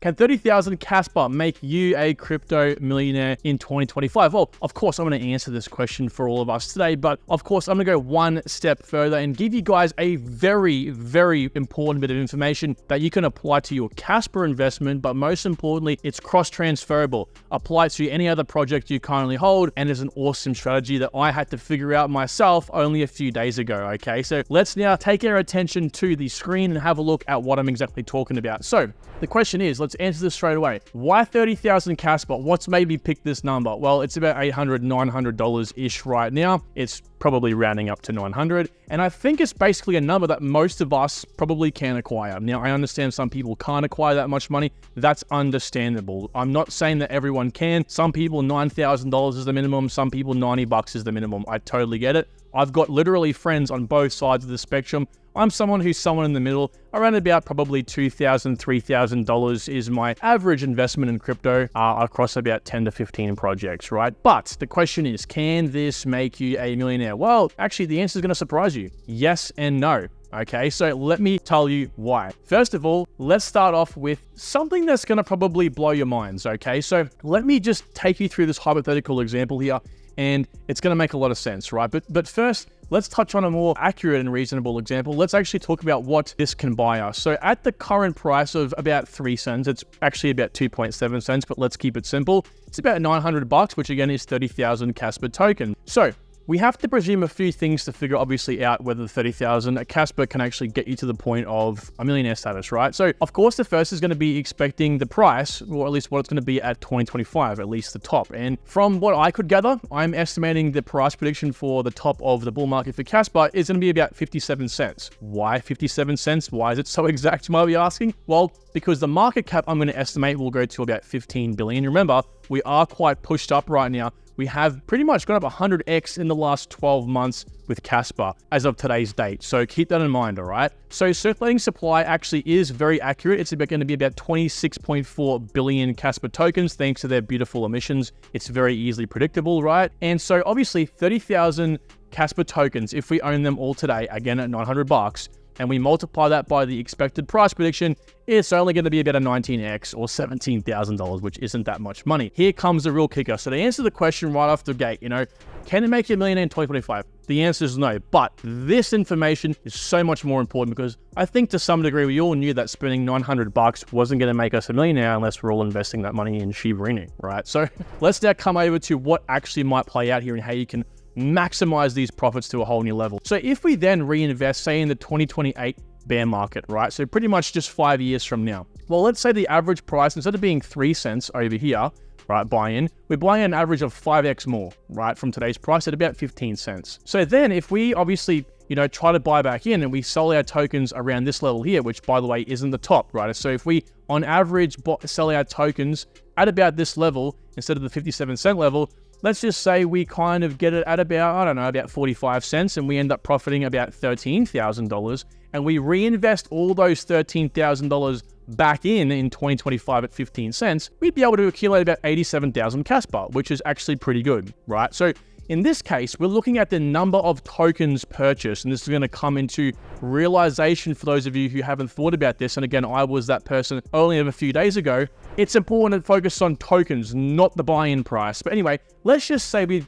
Can 30,000 Kaspa make you a crypto millionaire in 2025? Well, of course, I'm going to answer this question for all of us today, but of course, I'm going to go one step further and give you guys a very, very important bit of information that you can apply to your Kaspa investment, but most importantly, it's cross-transferable. Apply it to any other project you currently hold, and it's an awesome strategy that I had to figure out myself only a few days ago, okay? So let's now take our attention to the screen and have a look at what I'm exactly talking about. So the question is, let's answer this straight away. Why 30,000 Kaspa? What's made me pick this number? Well, it's about $800, $900-ish right now. It's probably rounding up to 900. And I think it's basically a number that most of us probably can acquire. Now, I understand some people can't acquire that much money. That's understandable. I'm not saying that everyone can. Some people, $9,000 is the minimum. Some people, $90 is the minimum. I totally get it. I've got literally friends on both sides of the spectrum. I'm someone who's someone in the middle. Around about probably $2,000, $3,000 is my average investment in crypto across about 10 to 15 projects, right? But the question is, can this make you a millionaire? Well, actually, the answer is going to surprise you. Yes and no. Okay, so let me tell you why. First of all, let's start off with something that's going to probably blow your minds, okay? So let me just take you through this hypothetical example here, and it's going to make a lot of sense, right? But first, let's touch on a more accurate and reasonable example. Let's actually talk about what this can buy us. So at the current price of about 3 cents, it's actually about 2.7 cents, but let's keep it simple. It's about $900, which again is 30,000 Kaspa token. So we have to presume a few things to figure obviously out whether the 30,000 Kaspa can actually get you to the point of a millionaire status, right? So of course, the first is going to be expecting the price, or at least what it's going to be at 2025, at least the top. And from what I could gather, I'm estimating the price prediction for the top of the bull market for Kaspa is going to be about 57 cents. Why 57 cents? Why is it so exact, you might be asking? Well, because the market cap I'm going to estimate will go to about 15 billion. Remember, we are quite pushed up right now. We have pretty much gone up 100x in the last 12 months with Kaspa as of today's date. So keep that in mind, all right? So circulating supply actually is very accurate. It's going to be about 26.4 billion Kaspa tokens thanks to their beautiful emissions. It's very easily predictable, right? And so obviously 30,000 Kaspa tokens, if we own them all today, again at $900, and we multiply that by the expected price prediction, it's only going to be about a 19x or $17,000, which isn't that much money. Here comes the real kicker. So to answer the question right off the gate, can it make you a millionaire in 2025? The answer is no, but this information is so much more important because I think to some degree we all knew that spending $900 wasn't going to make us a millionaire unless we're all investing that money in Shiba Inu, right? So let's now come over to what actually might play out here and how you can maximize these profits to a whole new level. So if we then reinvest, say in the 2028 bear market, right? So pretty much just 5 years from now. Well, let's say the average price, instead of being 3 cents over here, right, buy-in, we're buying an average of 5x more, right, from today's price at about 15 cents. So then if we obviously, try to buy back in and we sell our tokens around this level here, which by the way, isn't the top, right? So if we on average sell our tokens at about this level, instead of the 57-cent level, let's just say we kind of get it at about, about 45 cents and we end up profiting about $13,000 and we reinvest all those $13,000 back in 2025 at 15 cents, we'd be able to accumulate about 87,000 Kaspa, which is actually pretty good, right? So in this case, we're looking at the number of tokens purchased, and this is going to come into realization for those of you who haven't thought about this. And again, I was that person only a few days ago. It's important to focus on tokens, not the buy-in price. But anyway, let's just say we,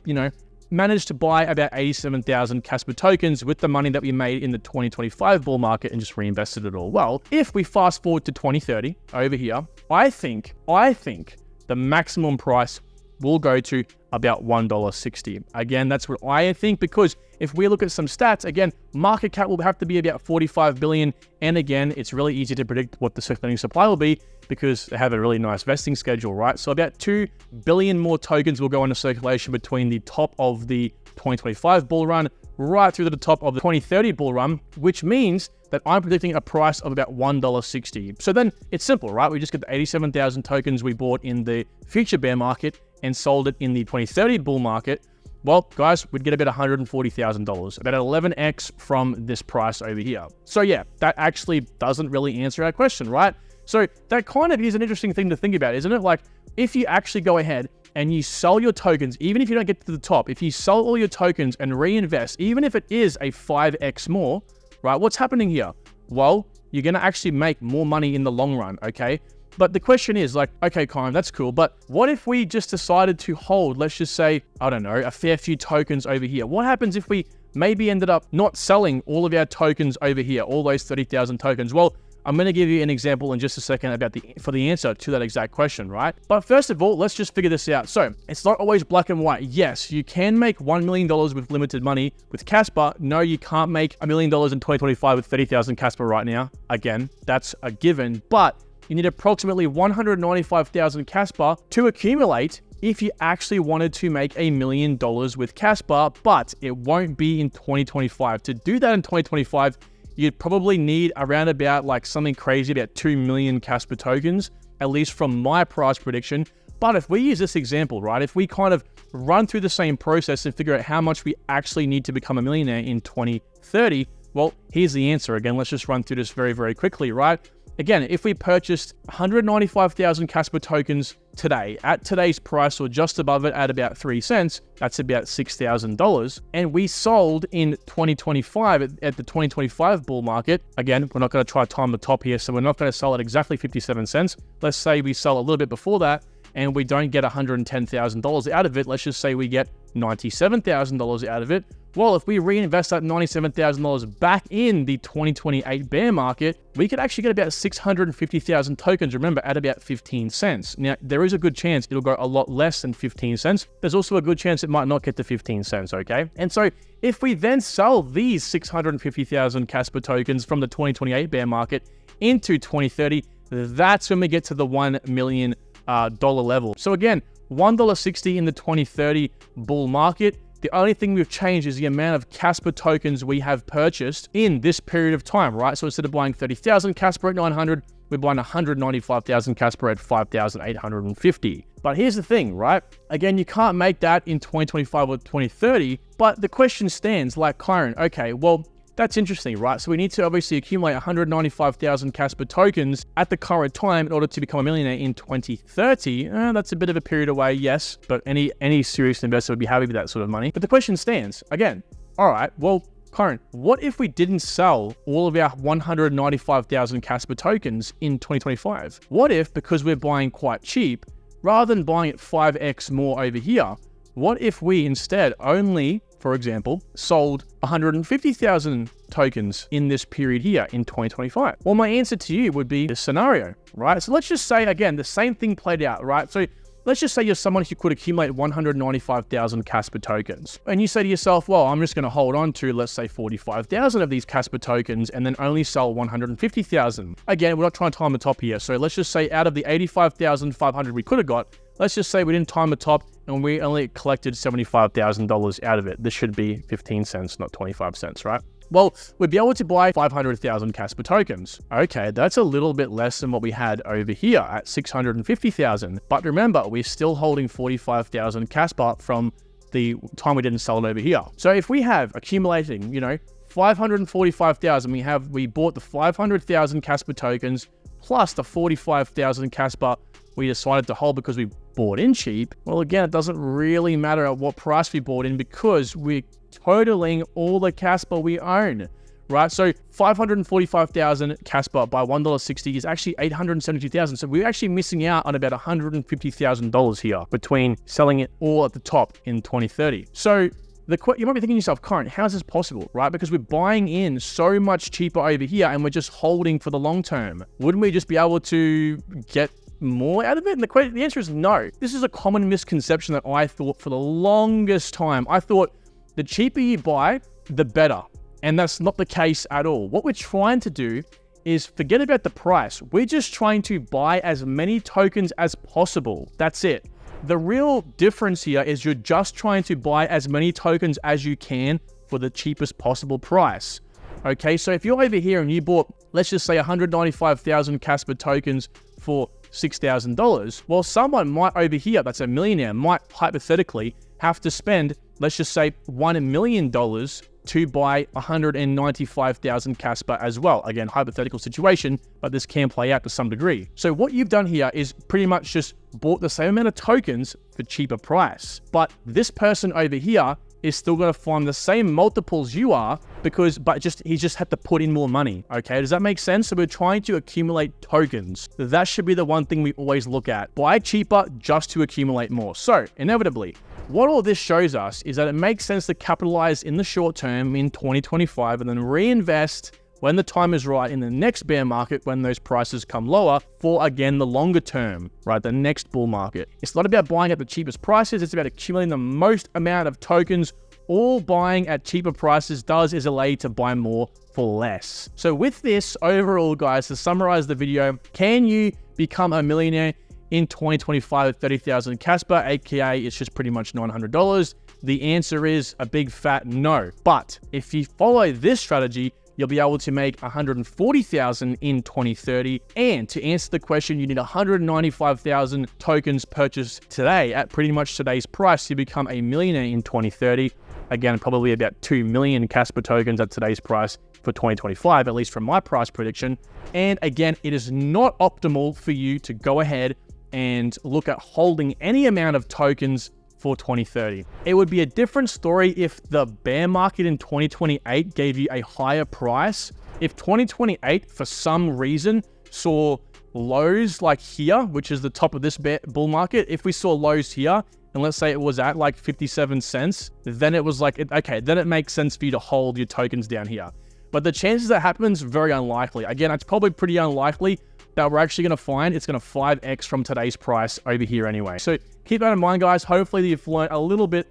managed to buy about 87,000 Kaspa tokens with the money that we made in the 2025 bull market and just reinvested it all. Well, if we fast forward to 2030 over here, I think the maximum price will go to about $1.60. Again, that's what I think, because if we look at some stats, again, market cap will have to be about 45 billion. And again, it's really easy to predict what the circulating supply will be because they have a really nice vesting schedule, right? So about 2 billion more tokens will go into circulation between the top of the 2025 bull run right through to the top of the 2030 bull run, which means that I'm predicting a price of about $1.60. So then it's simple, right? We just get the 87,000 tokens we bought in the future bear market and sold it in the 2030 bull market. Well, guys, we'd get about $140,000, about 11x from this price over here. So yeah, that actually doesn't really answer our question, right? So that kind of is an interesting thing to think about, isn't it? Like, if you actually go ahead and you sell your tokens, even if you don't get to the top, if you sell all your tokens and reinvest, even if it is a 5x more, right? What's happening here? Well, you're going to actually make more money in the long run, okay? But the question is like, okay, Kyron, that's cool. But what if we just decided to hold, let's just say, I don't know, a fair few tokens over here? What happens if we maybe ended up not selling all of our tokens over here, all those 30,000 tokens? Well, I'm going to give you an example in just a second about the answer to that exact question, right? But first of all, let's just figure this out. So it's not always black and white. Yes, you can make $1 million with limited money with Kaspa. No, you can't make $1 million in 2025 with 30,000 Kaspa right now. Again, that's a given, but you need approximately 195,000 Kaspa to accumulate if you actually wanted to make $1 million with Kaspa, but it won't be in 2025. To do that in 2025, you'd probably need around about like something crazy about 2 million Kaspa tokens, at least from my price prediction. But if we use this example, right, if we kind of run through the same process and figure out how much we actually need to become a millionaire in 2030, well, here's the answer. Again, let's just run through this very, very quickly, right? Again, if we purchased 195,000 Kaspa tokens today at today's price or just above it at about 3 cents, that's about $6,000. And we sold in 2025 at the 2025 bull market. Again, we're not going to try to time the top here, so we're not going to sell at exactly 57 cents. Let's say we sell a little bit before that and we don't get $110,000 out of it. Let's just say we get $97,000 out of it. Well, if we reinvest that $97,000 back in the 2028 bear market, we could actually get about 650,000 tokens, remember, at about 15 cents. Now, there is a good chance it'll go a lot less than 15 cents. There's also a good chance it might not get to 15 cents, okay? And so if we then sell these 650,000 Kaspa tokens from the 2028 bear market into 2030, that's when we get to the $1 million level. So again, $1.60 in the 2030 bull market. The only thing we've changed is the amount of Kaspa tokens we have purchased in this period of time, right? So instead of buying 30,000 Kaspa at 900, we're buying 195,000 Kaspa at 5,850. But here's the thing, right? Again, you can't make that in 2025 or 2030, but the question stands like, Kyron, okay, well, that's interesting, right? So we need to obviously accumulate 195,000 Kaspa tokens at the current time in order to become a millionaire in 2030. That's a bit of a period away, yes, but any serious investor would be happy with that sort of money. But the question stands, again, all right, well, Kyron, what if we didn't sell all of our 195,000 Kaspa tokens in 2025? What if, because we're buying quite cheap, rather than buying it 5x more over here, what if we instead only, for example, sold 150,000 tokens in this period here in 2025? Well, my answer to you would be this scenario, right? So let's just say, again, the same thing played out, right? So let's just say you're someone who could accumulate 195,000 Kaspa tokens. And you say to yourself, well, I'm just going to hold on to, let's say, 45,000 of these Kaspa tokens and then only sell 150,000. Again, we're not trying to time the top here. So let's just say out of the 85,500 we could have got, let's just say we didn't time the top and we only collected $75,000 out of it. This should be 15 cents, not 25 cents, right? Well, we'd be able to buy 500,000 Kaspa tokens. Okay, that's a little bit less than what we had over here at 650,000. But remember, we're still holding 45,000 Kaspa from the time we didn't sell it over here. So if we have accumulating, 545,000, we bought the 500,000 Kaspa tokens plus the 45,000 Kaspa we decided to hold because we bought in cheap. Well, again, it doesn't really matter at what price we bought in because we're totaling all the Kaspa we own, right? So 545,000 Kaspa by $1.60 is actually 872,000. So we're actually missing out on about $150,000 here between selling it all at the top in 2030. So you might be thinking to yourself, Kyron, how is this possible, right? Because we're buying in so much cheaper over here and we're just holding for the long term. Wouldn't we just be able to get more out of it? And the answer is no. This is a common misconception that I thought for the longest time. I thought the cheaper you buy, the better. And that's not the case at all. What we're trying to do is forget about the price. We're just trying to buy as many tokens as possible. That's it. The real difference here is you're just trying to buy as many tokens as you can for the cheapest possible price. Okay, so if you're over here and you bought, let's just say 195,000 Kaspa tokens for $6,000, well, someone might over here, that's a millionaire, might hypothetically have to spend, let's just say $1 million to buy 195,000 Kaspa as well. Again, hypothetical situation, but this can play out to some degree. So what you've done here is pretty much just bought the same amount of tokens for cheaper price. But this person over here is still going to find the same multiples you are he just had to put in more money. Okay, does that make sense? So we're trying to accumulate tokens. That should be the one thing we always look at. Buy cheaper just to accumulate more. So inevitably, what all this shows us is that it makes sense to capitalize in the short term in 2025 and then reinvest when the time is right in the next bear market, when those prices come lower, for again the longer term, right? The next bull market. It's not about buying at the cheapest prices, it's about accumulating the most amount of tokens. All buying at cheaper prices does is allow you to buy more for less. So with this overall, guys, to summarize the video, can you become a millionaire in 2025 at 30,000 Kaspa, aka it's just pretty much $900? The answer is a big fat no. But if you follow this strategy, you'll be able to make 140,000 in 2030. And to answer the question, you need 195,000 tokens purchased today at pretty much today's price to become a millionaire in 2030. Again, probably about 2 million Kaspa tokens at today's price for 2025, at least from my price prediction. And again, it is not optimal for you to go ahead and look at holding any amount of tokens for 2030. It would be a different story if the bear market in 2028 gave you a higher price. If 2028, for some reason, saw lows like here, which is the top of this bull market, if we saw lows here, and let's say it was at like 57 cents, then it was like, okay, then it makes sense for you to hold your tokens down here. But the chances that happens, very unlikely. Again, it's probably pretty unlikely that we're actually going to find it's going to 5x from today's price over here anyway. So keep that in mind, guys. Hopefully you've learned a little bit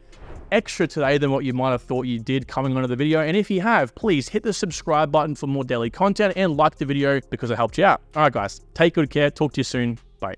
extra today than what you might have thought you did coming onto the video. And if you have, please hit the subscribe button for more daily content and like the video because it helped you out. All right, guys, take good care. Talk to you soon. Bye.